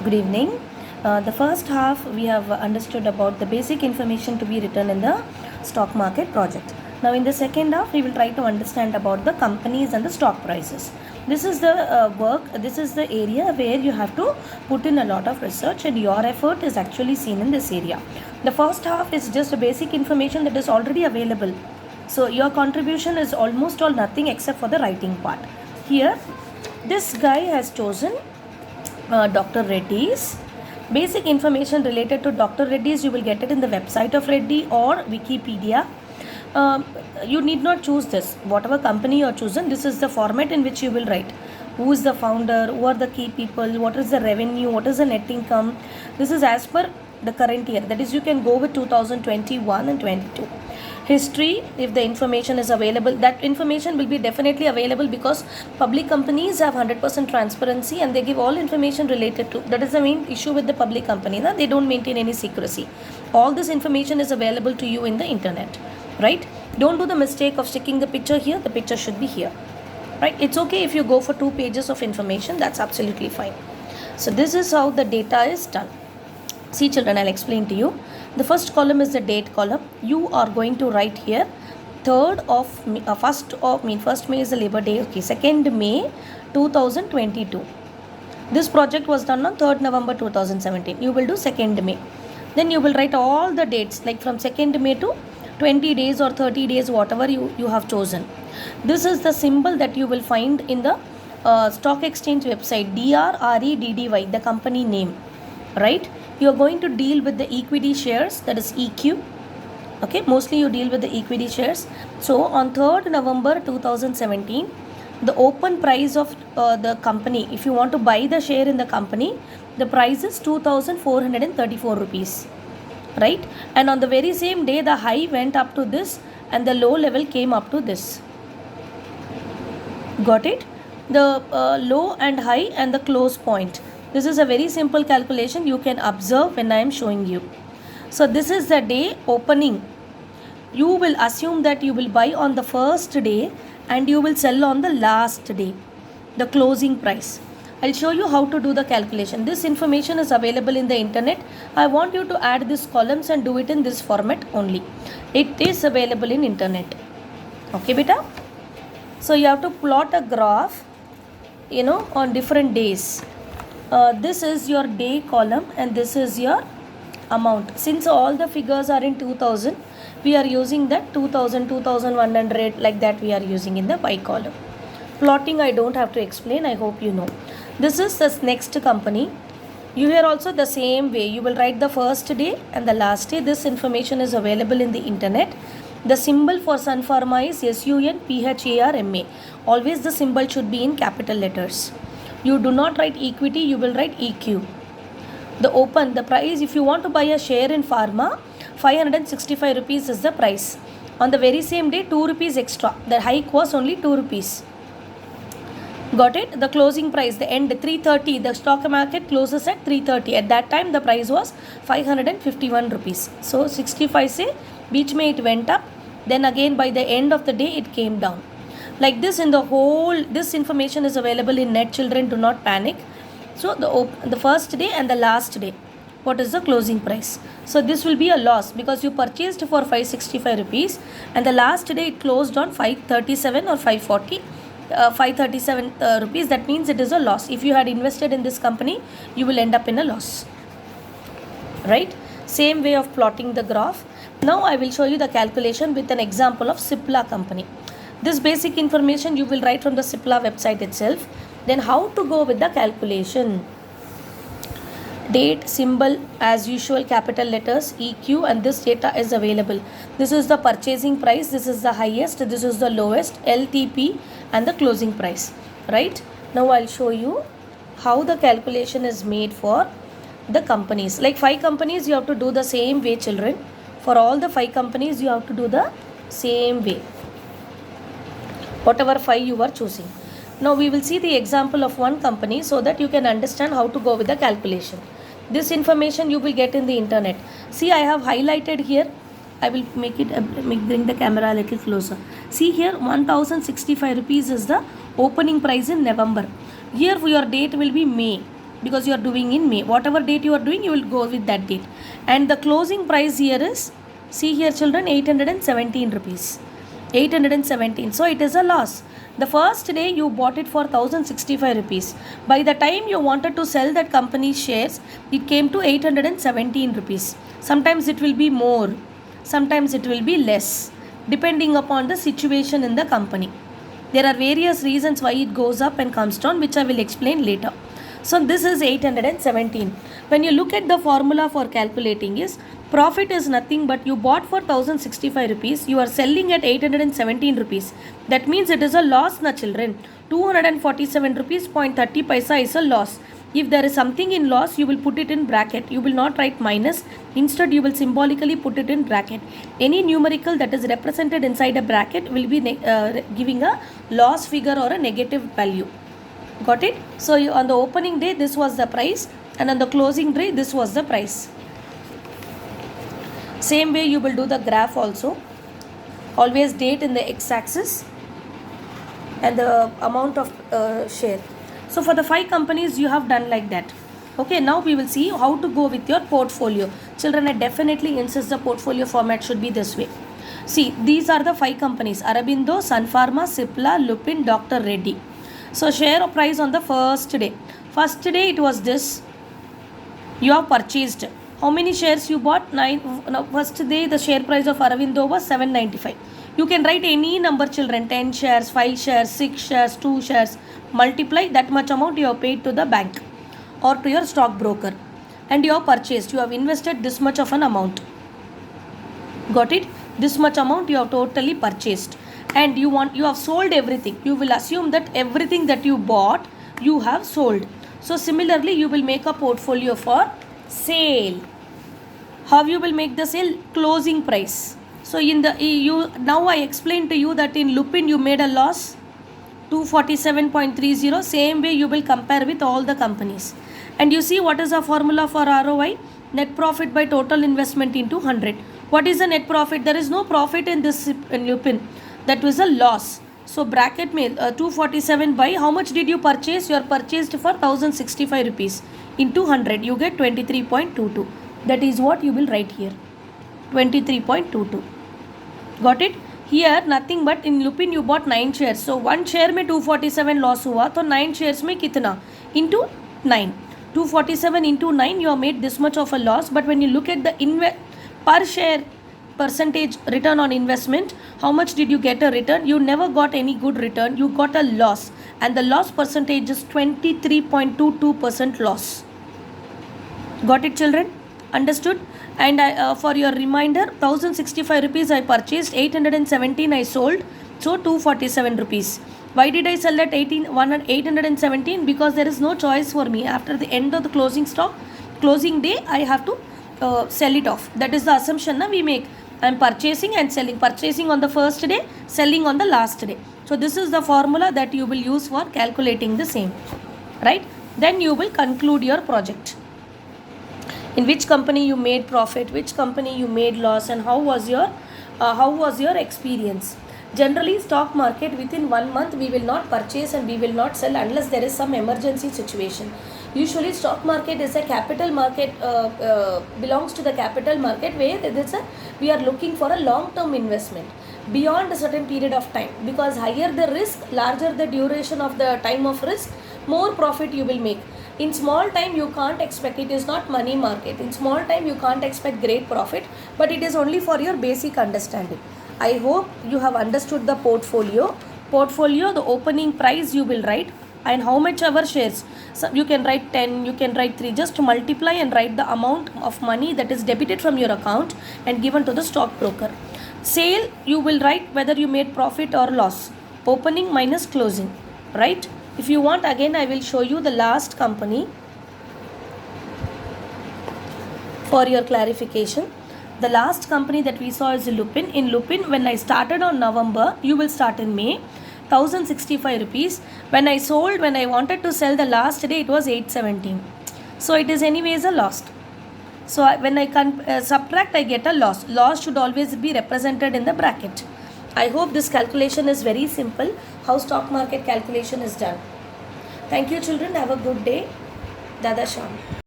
Good evening. The first half we have understood about the basic information to be written in the stock market project. Now in the second half we will try to understand about the companies and the stock prices. This is the this is the area where you have to put in a lot of research and your effort is actually seen in this area. The first half is just a basic information that is already available. So your contribution is almost all nothing except for the writing part. Here this guy has chosen Dr. Reddy's. Basic information related to Dr. Reddy's you will get it in the website of Reddy or Wikipedia. You need not choose this. Whatever company you are chosen, this is the format in which you will write. Who is the founder? Who are the key people? What is the revenue? What is the net income? This is as per the current year. That is, you can go with 2021 and 22. History, if the information is available, that information will be definitely available because public companies have 100% transparency and they give all information related to. That is the main issue with the public company. They don't maintain any secrecy. All this information is available to you in the internet, right? Don't do the mistake of sticking the picture here. The picture should be here, right? It's okay if you go for 2 pages of information. That's absolutely fine. So this is how the data is done. See children, I'll explain to you. The first column is the date column. You are going to write here 1st May is the Labor Day. Okay, 2nd May 2022. This project was done on 3rd November 2017. You will do 2nd May. Then you will write all the dates like from 2nd May to 20 days or 30 days, whatever you have chosen. This is the symbol that you will find in the stock exchange website, DRREDDY, the company name, right? You are going to deal with the equity shares, that is EQ. Okay, mostly you deal with the equity shares. So on 3rd November 2017, the open price of the company, if you want to buy the share in the company, the price is 2,434 rupees, right? And on the very same day, the high went up to this and the low level came up to this. Got it? The low and high and the close point. This is a very simple calculation you can observe when I am showing you. So this is the day opening. You will assume that you will buy on the first day and you will sell on the last day, the closing price. I'll show you how to do the calculation. This information is available in the internet. I want you to add these columns and do it in this format only. It is available in internet. Okay, beta? So you have to plot a graph, on different days. This is your day column and this is your amount. Since all the figures are in 2000, we are using that 2000, 2100, like that we are using in the Y column. Plotting I don't have to explain, I hope you know. This is the next company. You here also the same way. You will write the first day and the last day. This information is available in the internet. The symbol for Sun Pharma is SUNPHARMA. Always the symbol should be in capital letters. You do not write equity, you will write EQ. The price, if you want to buy a share in pharma, 565 rupees is the price. On the very same day, 2 rupees extra. The hike was only 2 rupees. Got it? The closing price, the end 330. The stock market closes at 330. At that time, the price was 551 rupees. So 65 say, beach mein it went up. Then again by the end of the day, it came down. Like this in the whole, this information is available in net, children, do not panic. So the first day and the last day, what is the closing price? So this will be a loss because you purchased for 565 rupees and the last day it closed on 537 or 540, 537 rupees. That means it is a loss. If you had invested in this company, you will end up in a loss, right? Same way of plotting the graph. Now I will show you the calculation with an example of Cipla company. This basic information you will write from the Cipla website itself. Then how to go with the calculation. Date, symbol, as usual, capital letters, EQ, and this data is available. This is the purchasing price, this is the highest, this is the lowest, LTP, and the closing price, right? Now I'll show you how the calculation is made for the companies. Like 5 companies, you have to do the same way, children. For all the 5 companies, you have to do the same way. Whatever 5 you are choosing. Now we will see the example of one company so that you can understand how to go with the calculation. This information you will get in the internet. See, I have highlighted here. I will bring the camera a little closer. See here, 1065 rupees is the opening price in November. Here your date will be May. because you are doing in May. Whatever date you are doing, you will go with that date. And the closing price here is, see here children, 817 rupees. 817. So it is a loss. The first day you bought it for 1065 rupees. By the time you wanted to sell that company's shares, it came to 817 rupees. Sometimes it will be more, sometimes it will be less, depending upon the situation in the company. There are various reasons why it goes up and comes down, which I will explain later. So this is 817. When you look at the formula for calculating is, profit is nothing but you bought for 1065 rupees, you are selling at 817 rupees. That means it is a loss, na children. 247 rupees 30 paisa is a loss. If there is something in loss, you will put it in bracket. You will not write minus. Instead, you will symbolically put it in bracket. Any numerical that is represented inside a bracket will be giving a loss figure or a negative value. Got it? So on the opening day, this was the price, and on the closing day, this was the price. Same way you will do the graph also. Always date in the x-axis and the amount of share. So for the 5 companies, you have done like that. Okay, now we will see how to go with your portfolio. Children, I definitely insist the portfolio format should be this way. See, these are the 5 companies: Aurobindo, Sun Pharma, Cipla, Lupin, Dr. Reddy. So share of price on the first day. First day it was this. You have purchased. How many shares you bought? 9. First day the share price of Aurobindo was 795. You can write any number children. 10 shares, 5 shares, 6 shares, 2 shares. Multiply that much amount you have paid to the bank or to your stockbroker. And you have purchased. You have invested this much of an amount. Got it? This much amount you have totally purchased. And you have sold everything. You will assume that everything that you bought, you have sold. So similarly, you will make a portfolio for sale. How you will make the sale? Closing price. So now I explained to you that in Lupin you made a loss, 247.30. Same way you will compare with all the companies. And you see what is the formula for ROI? Net profit by total investment into 100. What is the net profit? There is no profit in this in Lupin. That was a loss. So bracket mein 247 by how much did you purchase? You are purchased for 1065 rupees. Into 100 you get 23.22. That is what you will write here. 23.22. Got it? Here nothing but in Lupin you bought 9 shares. So 1 share में 247 loss हुआ. So 9 shares में कितना? Into 9. 247 into 9 you have made this much of a loss. But when you look at the per share percentage return on investment, how much did you get a return? You never got any good return. You got a loss. And the loss percentage is 23.22% loss. Got it children? Understood? And for your reminder, 1065 rupees I purchased, 817 I sold, so 247 rupees. Why did I sell at 817? Because there is no choice for me. After the end of the closing day, I have to sell it off. That is the assumption we make. I am purchasing and selling. Purchasing on the first day, selling on the last day. So this is the formula that you will use for calculating the same. Right? Then you will conclude your project. In which company you made profit, which company you made loss, and how was your experience. Generally, stock market within 1 month we will not purchase and we will not sell unless there is some emergency situation. Usually, stock market is a capital market, belongs to the capital market where we are looking for a long-term investment beyond a certain period of time. Because higher the risk, larger the duration of the time of risk, more profit you will make. In small time you can't expect, it is not money market. In small time you can't expect great profit, but it is only for your basic understanding. I hope you have understood the portfolio. The opening price you will write and how much ever shares. So you can write 10, you can write 3, just multiply and write the amount of money that is debited from your account and given to the stockbroker. Sale you will write whether you made profit or loss. Opening minus closing, right? If you want, again I will show you the last company for your clarification. The last company that we saw is Lupin. In Lupin, when I started on November, you will start in May, 1065 rupees. When I wanted to sell the last day, it was 817. So it is anyways a loss. So when I subtract, I get a loss. Loss should always be represented in the bracket. I hope this calculation is very simple, how stock market calculation is done. Thank you children. Have a good day. Dada Shyam.